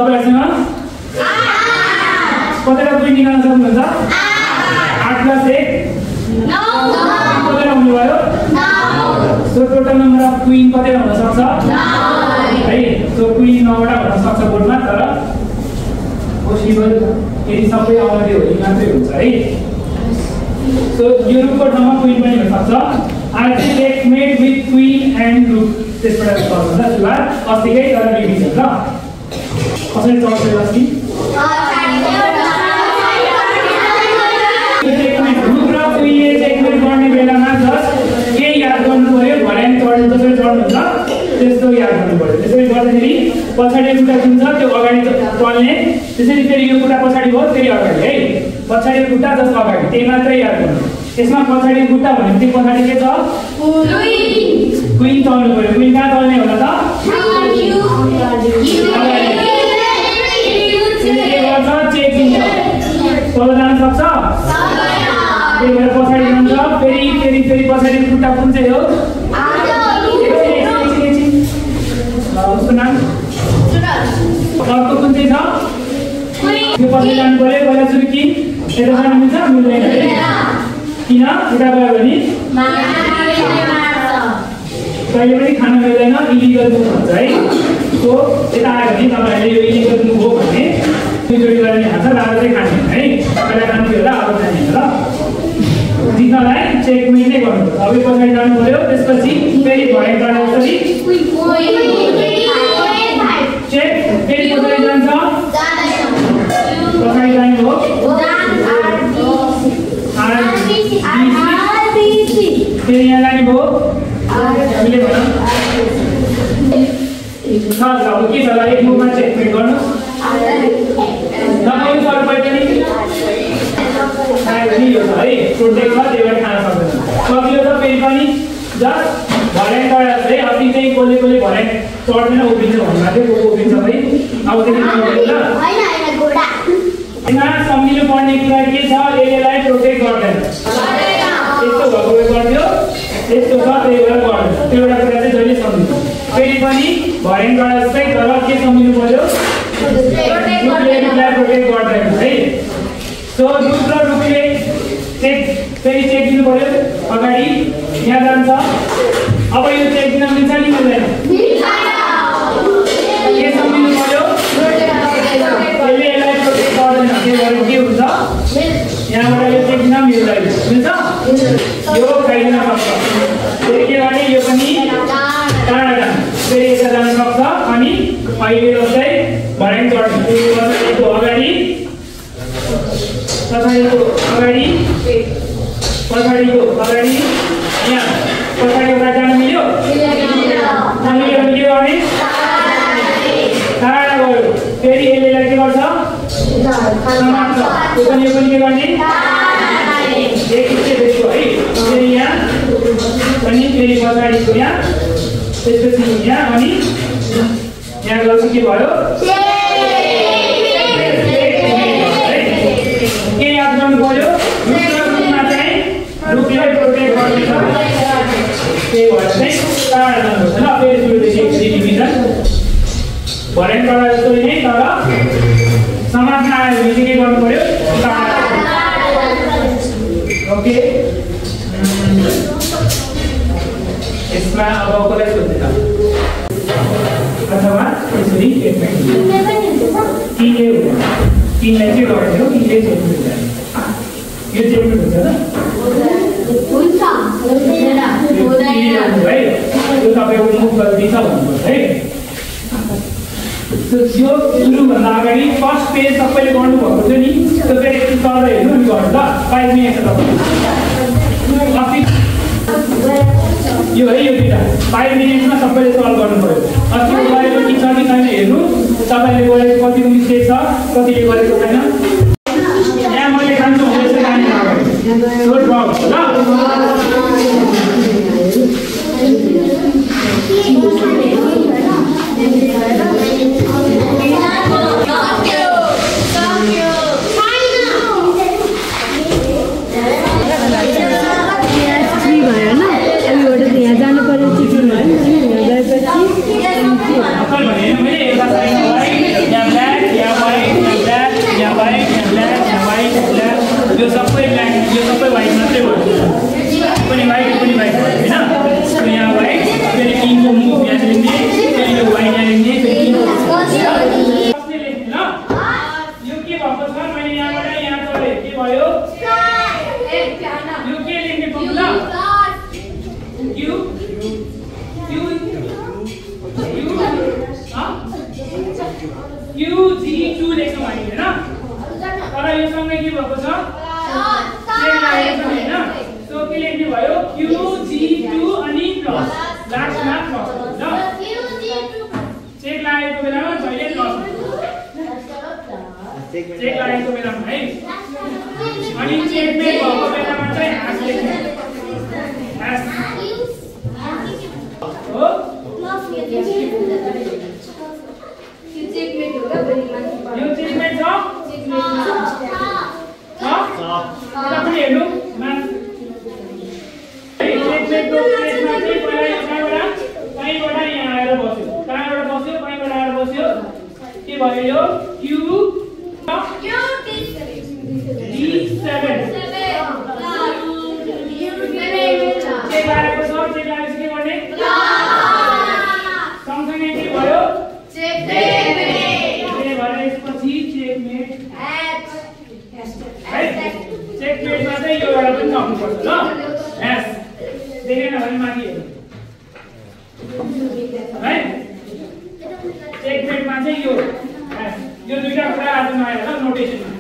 तपाईहरुसँग 8 कतिवटा क्विन निकाल्न सक्नुहुन्छ 8 + 1 9 कतिवटा हुने भयो 9 so total number of queen कतिवटा हुन सक्छ 9 है सो क्विन 9 वटा हुन सक्छ बोर्डमा तर पोसिबल यदि सबै अगाडि हो भने मात्रै हुन्छ है सो यो रुकको ठाउँमा क्विन पनि हुन सक्छ आर्चे चेकमेट विथ क्विन एन्ड रुक त्यसबाट गर्नु ल सुरुवात अस्तिकै तर रिभिजन ल कसरी चल्छ अस्ति चेकमेट रुक र क्विनले चेकमेट गर्ने बेलामा जस्ट के याद गर्नु पर्यो भर्याङ चढ्नु जसरी चढ्नुहुन्छ त्यस्तो याद गर्नु पर्यो त्यसरी गर्दाखेरि पछाडि खुट्टा जुन छ त्यो अगाडि चल्ने त्यसरी फेरि यो खुट्टा पछाडि भयो फेरि अगाडि है पछाडि खुट्टा जस्ट अगाडि त्यही मात्रै याद गर्नु यसमा पछाडि खुट्टा भनेपछि पछाडि के छ क्विन चल्नु पर्यो क्विन कहाँ चल्ने होला त के गर्छ चेक दिन्छ तल जान सक्छ त्यही भएर पछाडि जान्छ फेरि पछाडि खुट्टा कुन चाहिँ हो उसको नाम अर्को कुन चाहिँ छ यो पछि जानु पर्यो पहिला सुरु कि यता जानु मिल्छ मिल्दैन किन उता गयो भने कहिले पनि खान मिल्दैन इलिगल मुभ हुन्छ है सो यता आयो भने तपाईँहरूले यो इलिगल मुभ हो भने दुईचोटि गरेर नि खान्छ रातो चाहिँ खाने है पहिला खान्थ्यो होला अब जाने ल जित्नलाई चेकमेट नै गर्नुपर्छ अब पछाडि जानु पर्यो त्यसपछि फेरि भर्याङ चढ्ने जसरी चेक फेरि पछाडि जान्छ पछाडि जाने हो फेरि यहाँ जाने भयो हामीले भनौँ अब के छ एक मुभमा चेकमेट गर्नु नपाउनु सर पनि खायो भने यो छ है प्रोटेक्ट छ त्यही भएर खान सक्दैन सकियो त फेरि पनि जस्ट भर्याङ चढाएर है अस्ति चाहिँ कसले भर्याङ चढ्दैन उभिन्छ भन्नुभएको थियो को उभिन्छ है अबदेखि यहाँ सम्झिनु पर्ने कुरा के छ यसलाई प्रोटेक्ट गर्दैन यस्तो भएको गर्थ्यो यस्तो छ त्यही भएर गर्दैन त्यो एउटा कुरा चाहिँ जहिले सम्झिनु फेरि पनि भर्याङ चढाएर जस्तै तर के सम्झिनु पर्यो प्रोटेक्ट गर्दैन है सो रुख र रुखले चेक फेरि चेक दिनु पर्यो अगाडि यहाँ जान्छ अब यो चेक दिन मिल्छ नि मिल्दैन के सम्झिनु पर्यो यसले यसलाई प्रोटेक्ट गर्दैन त्यही भएर के हुन्छ यहाँबाट यो चेक दिन मिल्दैन मिल्छ यो खाइदिन सक्छ फेरि के गर्ने यो पनि टाढा जान्छ फेरि यता जान सक्छ अनि अहिले जस्तै भर्याङ चढ्ने पछाडिको अगाडि पछाडिको अगाडि यहाँ पछाडिको बाटो जान मिल्यो नमिल्यो भने के गर्ने टाढा गयो फेरि यसले के गर्छ समात्छ यो पनि के गर्ने देखियो है फेरि यहाँ अनि फेरि पछाडिको यहाँ त्यसपछि यहाँ अनि यहाँ गर्छ के भयो के याद गर्नु पर्यो रुखमा चाहिँ रुखलाई प्रोटेक्ट गर्नेछ त्यही भएर चाहिँ टाढा जानुपर्छ ल फेरि सुरुदेखि रिभिजन भर्याङ चढाए जस्तो नै तर समात्न आयो भने चाहिँ के गर्नु पर्यो ओके यसमा अब कसलाई सोध्ने त अथवा यसरी किनले हुँदैन किनलाई के गर्ने हो किनले सोध्नु हुँदैन यो चेकमेट हुन्छ है यो तपाईँको मुख गल्ती छ भन्नुपर्छ है यो सुरुभन्दा अगाडि फर्स्ट पेज सबैले गर्नुभएको थियो नि त्यो फेरि तल हेर्नु नि गर्नु ल 5 मिनट छ तपाईँ यो है यो दुईटा 5 मिनटमा सबैले सल्भ गर्नु पर्यो अस्ति गरेको कि छ कि छैन हेर्नु तपाईँले गरेको कतिको मिस्टेक छ कतिले गरेको छैन यहाँ मैले खान्छु यसो जाने अगाडि सो ड्रप ल QG2 लेख्छौँ हामी हैन तर यो सँगै के भएको छ चेक लागेको छ हैन सो के लेख्नु भयो QG2 अनि प्लस लास्टमा प्लस ल चेक लागेको बेलामा जहिले प्लस चेक लागेको बेलामा है अनि चेकमेट भएको बेलामा चाहिँ ह्यास लेख्नु ह्यास हो यो चेकमेट छ तपाईले हेर्नु चेकमेटको केसमा चाहिँ पहिला कहीँबाट यहाँ आएर बस्यो कहाँबाट बस्यो कहीँबाट आएर बस्यो के भयो यो क्यू D7 चेक लागेको छ चेक लागेपछि के गर्ने सँगसँगै के भयो चेकमेट भएर यसपछि चेकमेट चेकमेटमा चाहिँ यो एउटा पनि सक्नुपर्छ ल ह्यास देखेन भने माथि हेर्नु है चेकमेटमा चाहिँ यो ह्यास यो दुईटा कुरा आज नआयो ल नोटेसनमा